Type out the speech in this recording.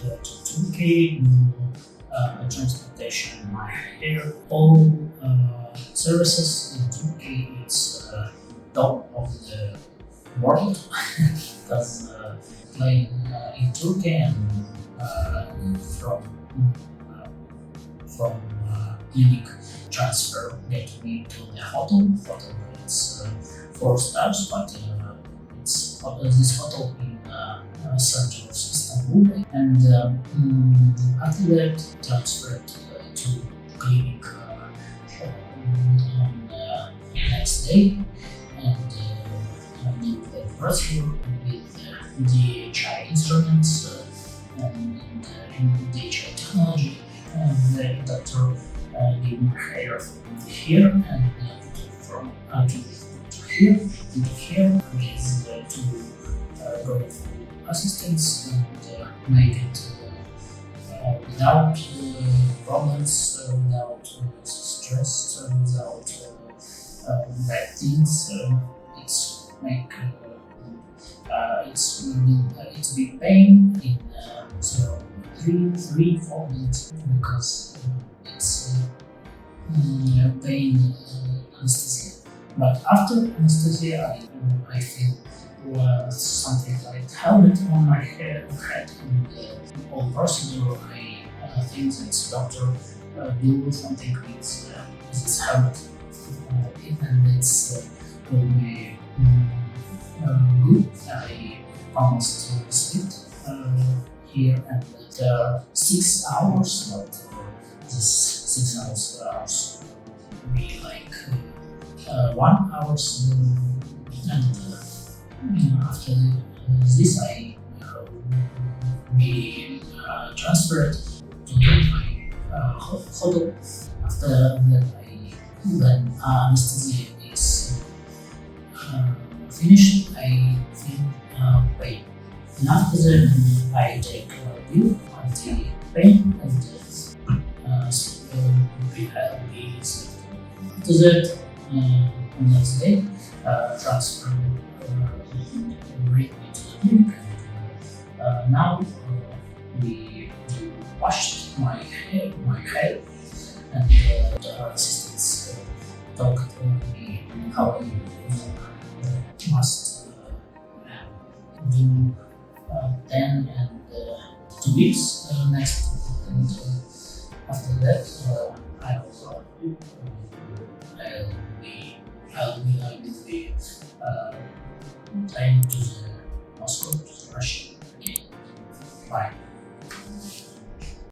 to Turkey, do transplantation of my hair. All services in Turkey is top of the world because playing in Turkey and from clinic transfer get me to the hotel. Hotel it's 4 stars, but this hotel in center of Istanbul, and after that transferred to clinic on the next day, and do the procedure with DHI instruments and DHI technology, and the doctor gave my hair here and from to here with two great assistants, and make it without problems, without stress, without bad things. It's big pain in 3-4 minutes because it's pain anesthesia. But after anesthesia, I feel something like helmet on my head in the whole procedure. I think that doctor do something with this helmet, and it's will be good. I almost slept here, and there are 6 hours, but this 6 hours be like 1 hour, and after this I be transferred to my hotel. After that, when anesthesia is finished, I feel pain. And after that, I take pill anti-pain and rehabilitation. After that, next day, transfer bring me to the clinic, and now we do wash my hair, and the assistants talk to me how you must do 10 and 2 weeks next, and after that I'll be flying to Moscow, to Russia again. Bye.